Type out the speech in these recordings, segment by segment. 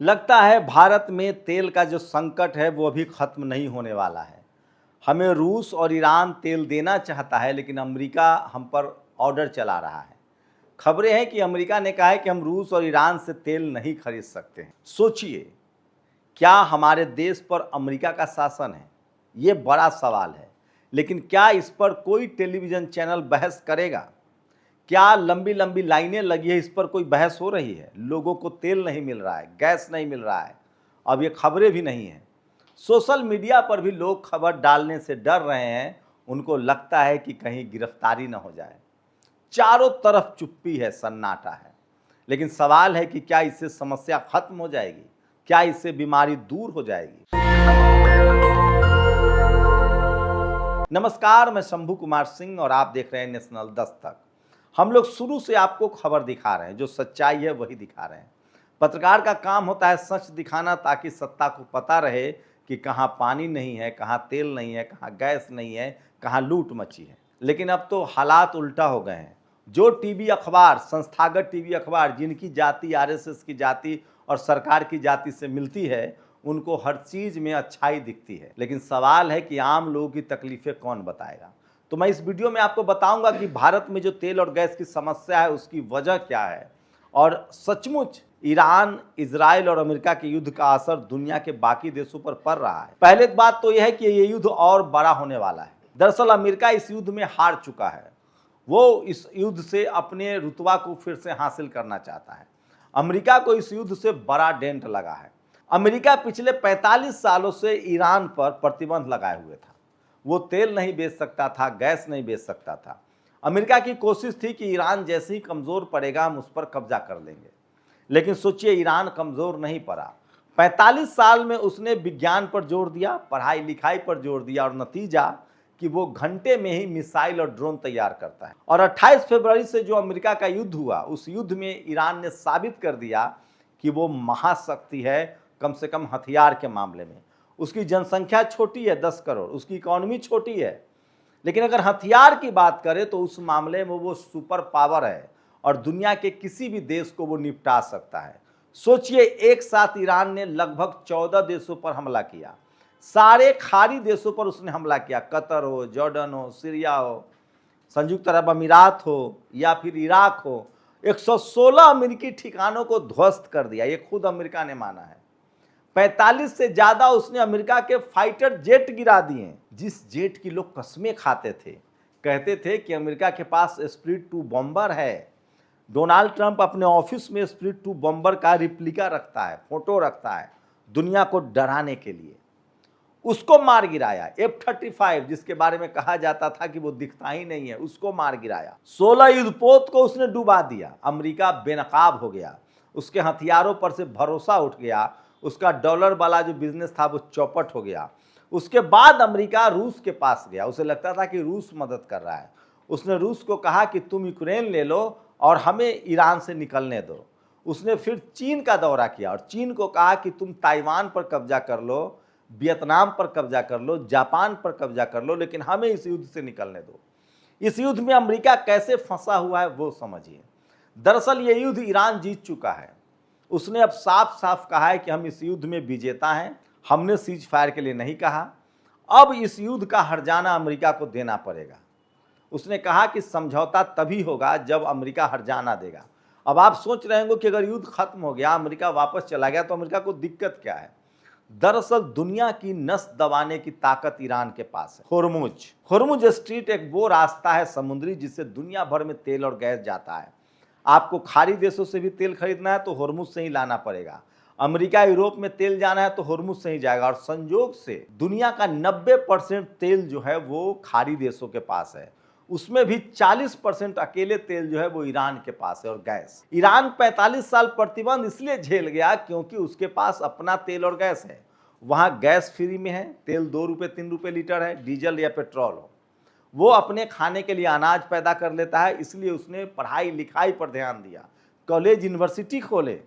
लगता है भारत में तेल का जो संकट है वो अभी खत्म नहीं होने वाला है। हमें रूस और ईरान तेल देना चाहता है, लेकिन अमेरिका हम पर ऑर्डर चला रहा है। खबरें हैं कि अमेरिका ने कहा है कि हम रूस और ईरान से तेल नहीं खरीद सकते हैं। सोचिए, क्या हमारे देश पर अमेरिका का शासन है? ये बड़ा सवाल है। लेकिन क्या इस पर कोई टेलीविज़न चैनल बहस करेगा? क्या लंबी लंबी लाइनें लगी है, इस पर कोई बहस हो रही है? लोगों को तेल नहीं मिल रहा है, गैस नहीं मिल रहा है, अब ये खबरें भी नहीं हैं। सोशल मीडिया पर भी लोग खबर डालने से डर रहे हैं। उनको लगता है कि कहीं गिरफ्तारी न हो जाए। चारों तरफ चुप्पी है, सन्नाटा है। लेकिन सवाल है कि क्या इससे समस्या खत्म हो जाएगी? क्या इससे बीमारी दूर हो जाएगी? नमस्कार, मैं शंभू कुमार सिंह और आप देख रहे हैं नेशनल दस्तक। हम लोग शुरू से आपको खबर दिखा रहे हैं, जो सच्चाई है वही दिखा रहे हैं। पत्रकार का काम होता है सच दिखाना, ताकि सत्ता को पता रहे कि कहाँ पानी नहीं है, कहाँ तेल नहीं है, कहाँ गैस नहीं है, कहाँ लूट मची है। लेकिन अब तो हालात उल्टा हो गए हैं। जो टीवी अखबार, संस्थागत टीवी अखबार, जिनकी जाति आरएसएस की जाति और सरकार की जाति से मिलती है, उनको हर चीज़ में अच्छाई दिखती है। लेकिन सवाल है कि आम लोगों की तकलीफ़ें कौन बताएगा? तो मैं इस वीडियो में आपको बताऊंगा कि भारत में जो तेल और गैस की समस्या है उसकी वजह क्या है, और सचमुच ईरान, इजराइल और अमेरिका के युद्ध का असर दुनिया के बाकी देशों पर पड़ रहा है। पहले बात तो यह है कि ये युद्ध और बड़ा होने वाला है। दरअसल अमेरिका इस युद्ध में हार चुका है। वो इस युद्ध से अपने रुतबा को फिर से हासिल करना चाहता है। अमेरिका को इस युद्ध से बड़ा डेंट लगा है। अमेरिका पिछले 45 सालों से ईरान पर प्रतिबंध लगाए हुए था। वो तेल नहीं बेच सकता था, गैस नहीं बेच सकता था। अमेरिका की कोशिश थी कि ईरान जैसे ही कमज़ोर पड़ेगा हम उस पर कब्जा कर लेंगे। लेकिन सोचिए, ईरान कमज़ोर नहीं पड़ा। 45 साल में उसने विज्ञान पर जोर दिया, पढ़ाई लिखाई पर जोर दिया, और नतीजा कि वो घंटे में ही मिसाइल और ड्रोन तैयार करता है। और 28 फरवरी से जो अमेरिका का युद्ध हुआ, उस युद्ध में ईरान ने साबित कर दिया कि वो महाशक्ति है, कम से कम हथियार के मामले में। उसकी जनसंख्या छोटी है, 10 करोड़, उसकी इकोनॉमी छोटी है, लेकिन अगर हथियार की बात करें तो उस मामले में वो सुपर पावर है और दुनिया के किसी भी देश को वो निपटा सकता है। सोचिए, एक साथ ईरान ने लगभग 14 देशों पर हमला किया। सारे खाड़ी देशों पर उसने हमला किया, कतर हो, जॉर्डन हो, सीरिया हो, संयुक्त अरब अमीरात हो या फिर इराक हो। 116 अमेरिकी ठिकानों को ध्वस्त कर दिया, ये खुद अमेरिका ने माना है। 45 से ज़्यादा उसने अमेरिका के फाइटर जेट गिरा दिए, जिस जेट की लोग कस्में खाते थे, कहते थे कि अमेरिका के पास स्प्रिट 2 बॉम्बर है। डोनाल्ड ट्रंप अपने ऑफिस में स्प्रिट 2 बॉम्बर का रिप्लिका रखता है, फोटो रखता है, दुनिया को डराने के लिए। उसको मार गिराया। F-35, जिसके बारे में कहा जाता था कि वो दिखता ही नहीं है, उसको मार गिराया। 16 युद्धपोत को उसने डुबा दिया। अमेरिका बेनकाब हो गया, उसके हथियारों पर से भरोसा उठ गया, उसका डॉलर वाला जो बिजनेस था वो चौपट हो गया। उसके बाद अमेरिका रूस के पास गया। उसे लगता था कि रूस मदद कर रहा है। उसने रूस को कहा कि तुम यूक्रेन ले लो और हमें ईरान से निकलने दो। उसने फिर चीन का दौरा किया और चीन को कहा कि तुम ताइवान पर कब्जा कर लो, वियतनाम पर कब्जा कर लो, जापान पर कब्जा कर लो, लेकिन हमें इस युद्ध से निकलने दो। इस युद्ध में अमेरिका कैसे फंसा हुआ है वो समझिए। दरअसल ये युद्ध ईरान जीत चुका है। उसने अब साफ साफ कहा है कि हम इस युद्ध में विजेता हैं, हमने सीज फायर के लिए नहीं कहा। अब इस युद्ध का हर्जाना अमेरिका को देना पड़ेगा। उसने कहा कि समझौता तभी होगा जब अमेरिका हर्जाना देगा। अब आप सोच रहे होंगे कि अगर युद्ध खत्म हो गया, अमेरिका वापस चला गया, तो अमेरिका को दिक्कत क्या है? दरअसल दुनिया की नस दबाने की ताकत ईरान के पास है। होर्मुज स्ट्रीट एक वो रास्ता है समुद्री, जिससे दुनिया भर में तेल और गैस जाता है। आपको खाड़ी देशों से भी तेल खरीदना है तो होर्मुज से ही लाना पड़ेगा। अमेरिका, यूरोप में तेल जाना है तो होर्मुज से ही जाएगा। और संयोग से दुनिया का 90% तेल जो है वो खाड़ी देशों के पास है। उसमें भी 40% अकेले तेल जो है वो ईरान के पास है। और गैस, ईरान 45 साल प्रतिबंध इसलिए झेल गया क्योंकि उसके पास अपना तेल और गैस है। वहाँ गैस फ्री में है, तेल 2 रुपये 3 रुपये लीटर है, डीजल या पेट्रोल हो। वो अपने खाने के लिए अनाज पैदा कर लेता है, इसलिए उसने पढ़ाई लिखाई पर ध्यान दिया, कॉलेज यूनिवर्सिटी खोले,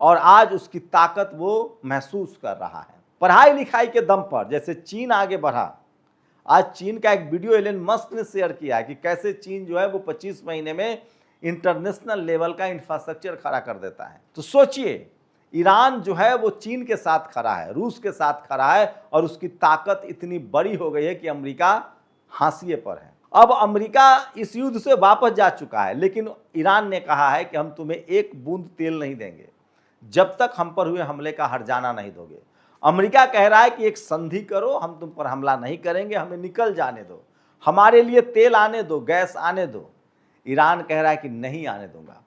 और आज उसकी ताकत वो महसूस कर रहा है। पढ़ाई लिखाई के दम पर जैसे चीन आगे बढ़ा। आज चीन का एक वीडियो एलन मस्क ने शेयर किया है कि कैसे चीन जो है वो 25 महीने में इंटरनेशनल लेवल का इंफ्रास्ट्रक्चर खड़ा कर देता है। तो सोचिए, ईरान जो है वो चीन के साथ खड़ा है, रूस के साथ खड़ा है और उसकी ताकत इतनी बड़ी हो गई है कि अमेरिका हाशिए पर है। अब अमेरिका इस युद्ध से वापस जा चुका है, लेकिन ईरान ने कहा है कि हम तुम्हें एक बूंद तेल नहीं देंगे जब तक हम पर हुए हमले का हर्जाना नहीं दोगे। अमेरिका कह रहा है कि एक संधि करो, हम तुम पर हमला नहीं करेंगे, हमें निकल जाने दो, हमारे लिए तेल आने दो, गैस आने दो। ईरान कह रहा है कि नहीं आने दूंगा।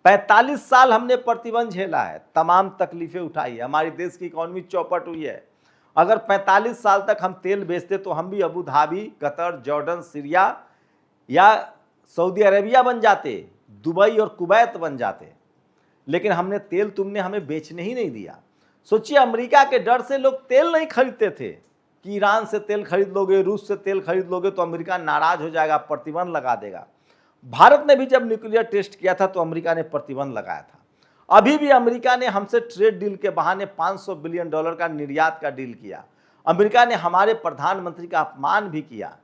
45 साल हमने प्रतिबंध झेला है, तमाम तकलीफें उठाई है, हमारी देश की इकॉनमी चौपट हुई है। अगर 45 साल तक हम तेल बेचते तो हम भी Abu Dhabi, Qatar, Jordan, Syria या सऊदी अरेबिया बन जाते, दुबई और कुवैत बन जाते, लेकिन हमने तेल तुमने हमें बेचने ही नहीं दिया। सोचिए, अमेरिका के डर से लोग तेल नहीं खरीदते थे कि ईरान से तेल खरीद लोगे, रूस से तेल खरीद लोगे तो अमेरिका नाराज हो जाएगा, प्रतिबंध लगा देगा। भारत ने भी जब न्यूक्लियर टेस्ट किया था तो अमेरिका ने प्रतिबंध लगाया था। अभी भी अमेरिका ने हमसे ट्रेड डील के बहाने $500 बिलियन का निर्यात का डील किया। अमेरिका ने हमारे प्रधानमंत्री का अपमान भी किया।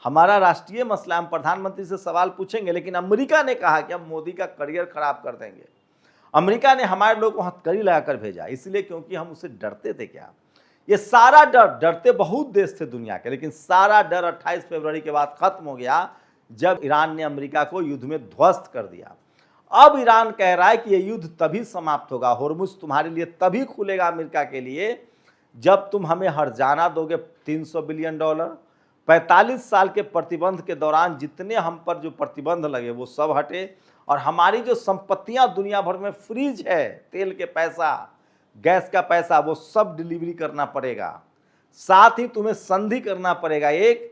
हमारा राष्ट्रीय मसला, हम प्रधानमंत्री से सवाल पूछेंगे, लेकिन अमेरिका ने कहा कि हम मोदी का करियर खराब कर देंगे। अमेरिका ने हमारे लोगों को हथकड़ी लगाकर भेजा, इसलिए क्योंकि हम उससे डरते थे। क्या ये सारा डर, डरते बहुत देश थे दुनिया के, लेकिन सारा डर 28 फरवरी के बाद खत्म हो गया जब ईरान ने अमेरिका को युद्ध में ध्वस्त कर दिया। अब ईरान कह रहा है कि यह युद्ध तभी समाप्त होगा, होर्मुज तुम्हारे लिए तभी खुलेगा अमेरिका के लिए जब तुम हमें हर्जाना दोगे $300 बिलियन। 45 साल के प्रतिबंध के दौरान जितने हम पर जो प्रतिबंध लगे वो सब हटे और हमारी जो संपत्तियां दुनिया भर में फ्रीज है, तेल के पैसा, गैस का पैसा, वो सब डिलीवरी करना पड़ेगा। साथ ही तुम्हें संधि करना पड़ेगा एक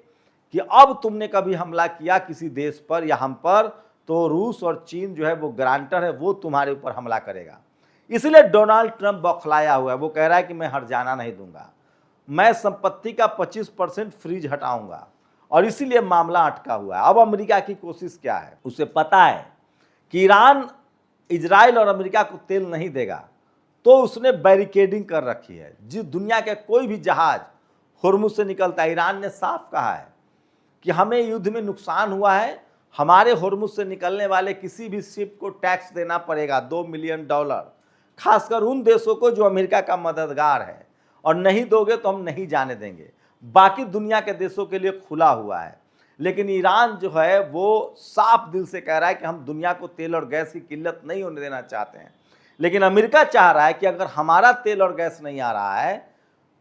कि अब तुमने कभी हमला किया किसी देश पर या हम पर तो रूस और चीन जो है वो गारंटर है, वो तुम्हारे ऊपर हमला करेगा। इसलिए डोनाल्ड ट्रंप बौखलाया हुआ है, वो कह रहा है कि मैं हर्जाना नहीं दूंगा, मैं संपत्ति का 25% फ्रीज हटाऊंगा और इसीलिए मामला अटका हुआ है। अब अमेरिका की कोशिश क्या है, उसे पता है कि ईरान इजराइल और अमेरिका को तेल नहीं देगा, तो उसने बैरिकेडिंग कर रखी है। जिस दुनिया के कोई भी जहाज होर्मुज से निकलता है, ईरान ने साफ कहा है कि हमें युद्ध में नुकसान हुआ है, हमारे होर्मुज से निकलने वाले किसी भी शिप को टैक्स देना पड़ेगा $2 मिलियन, खासकर उन देशों को जो अमेरिका का मददगार है, और नहीं दोगे तो हम नहीं जाने देंगे। बाकी दुनिया के देशों के लिए खुला हुआ है, लेकिन ईरान जो है वो साफ दिल से कह रहा है कि हम दुनिया को तेल और गैस की किल्लत नहीं होने देना चाहते हैं। लेकिन अमेरिका चाह रहा है कि अगर हमारा तेल और गैस नहीं आ रहा है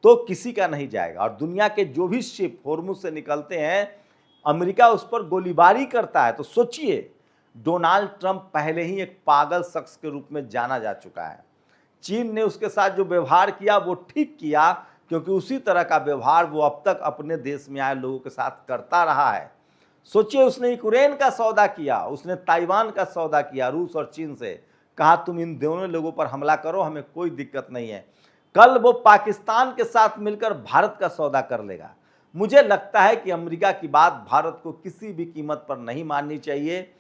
तो किसी का नहीं जाएगा, और दुनिया के जो भी शिप होर्मुज से निकलते हैं अमेरिका उस पर गोलीबारी करता है। तो सोचिए, डोनाल्ड ट्रंप पहले ही एक पागल शख्स के रूप में जाना जा चुका है। चीन ने उसके साथ जो व्यवहार किया वो ठीक किया, क्योंकि उसी तरह का व्यवहार वो अब तक अपने देश में आए लोगों के साथ करता रहा है। सोचिए, उसने यूक्रेन का सौदा किया, उसने ताइवान का सौदा किया रूस और चीन से, कहा तुम इन दोनों लोगों पर हमला करो, हमें कोई दिक्कत नहीं है। कल वो पाकिस्तान के साथ मिलकर भारत का सौदा कर लेगा। मुझे लगता है कि अमेरिका की बात भारत को किसी भी कीमत पर नहीं माननी चाहिए,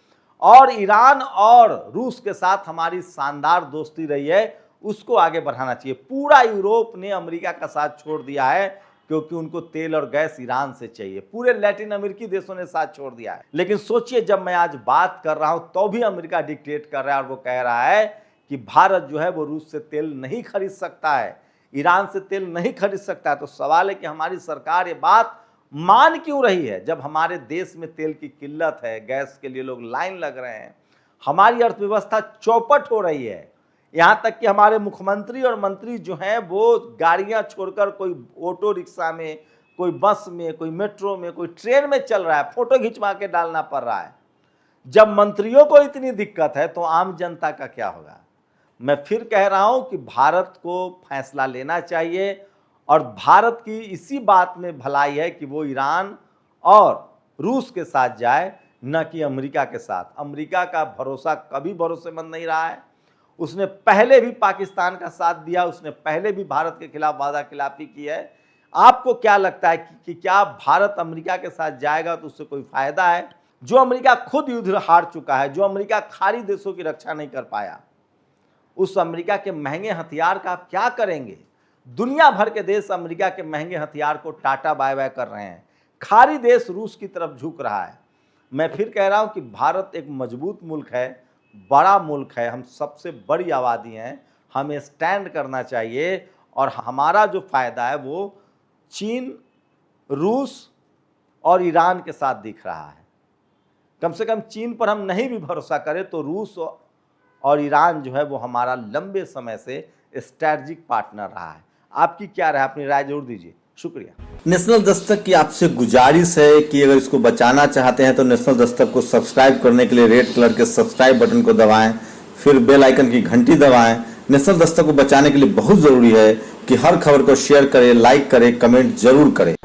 और ईरान और रूस के साथ हमारी शानदार दोस्ती रही है उसको आगे बढ़ाना चाहिए। पूरा यूरोप ने अमेरिका का साथ छोड़ दिया है क्योंकि उनको तेल और गैस ईरान से चाहिए। पूरे लैटिन अमेरिकी देशों ने साथ छोड़ दिया है। लेकिन सोचिए, जब मैं आज बात कर रहा हूं तो भी अमेरिका डिक्टेट कर रहा है और वो कह रहा है कि भारत जो है वो रूस से तेल नहीं खरीद सकता है, ईरान से तेल नहीं खरीद सकता है। तो सवाल है कि हमारी सरकार ये बात मान क्यों रही है जब हमारे देश में तेल की किल्लत है, गैस के लिए लोग लाइन लग रहे हैं, हमारी अर्थव्यवस्था चौपट हो रही है। यहाँ तक कि हमारे मुख्यमंत्री और मंत्री जो हैं वो गाड़ियाँ छोड़कर कोई ऑटो रिक्शा में, कोई बस में, कोई मेट्रो में, कोई ट्रेन में चल रहा है, फोटो खिंचवा के डालना पड़ रहा है। जब मंत्रियों को इतनी दिक्कत है तो आम जनता का क्या होगा। मैं फिर कह रहा हूं कि भारत को फैसला लेना चाहिए, और भारत की इसी बात में भलाई है कि वो ईरान और रूस के साथ जाए, न कि अमेरिका के साथ। अमेरिका का भरोसा कभी भरोसेमंद नहीं रहा है। उसने पहले भी पाकिस्तान का साथ दिया, उसने पहले भी भारत के खिलाफ वादा खिलाफी की है। आपको क्या लगता है कि क्या भारत अमेरिका के साथ जाएगा तो उससे कोई फायदा है? जो अमेरिका खुद युद्ध हार चुका है, जो अमेरिका खाड़ी देशों की रक्षा नहीं कर पाया, उस अमेरिका के महंगे हथियार का आप क्या करेंगे? दुनिया भर के देश अमेरिका के महंगे हथियार को टाटा बाय बाय कर रहे हैं, खाड़ी देश रूस की तरफ झुक रहा है। मैं फिर कह रहा हूं कि भारत एक मजबूत मुल्क है, बड़ा मुल्क है, हम सबसे बड़ी आबादी हैं, हमें स्टैंड करना चाहिए और हमारा जो फ़ायदा है वो चीन, रूस और ईरान के साथ दिख रहा है। कम से कम चीन पर हम नहीं भी भरोसा करें तो रूस और ईरान जो है वो हमारा लंबे समय से स्ट्रैटेजिक पार्टनर रहा है। आपकी क्या राय, अपनी राय जरूर दीजिए। शुक्रिया। नेशनल दस्तक की आपसे गुजारिश है कि अगर इसको बचाना चाहते हैं तो नेशनल दस्तक को सब्सक्राइब करने के लिए रेड कलर के सब्सक्राइब बटन को दबाएं, फिर बेल आइकन की घंटी दबाएं। नेशनल दस्तक को बचाने के लिए बहुत ज़रूरी है कि हर खबर को शेयर करें, लाइक करें, कमेंट जरूर करें।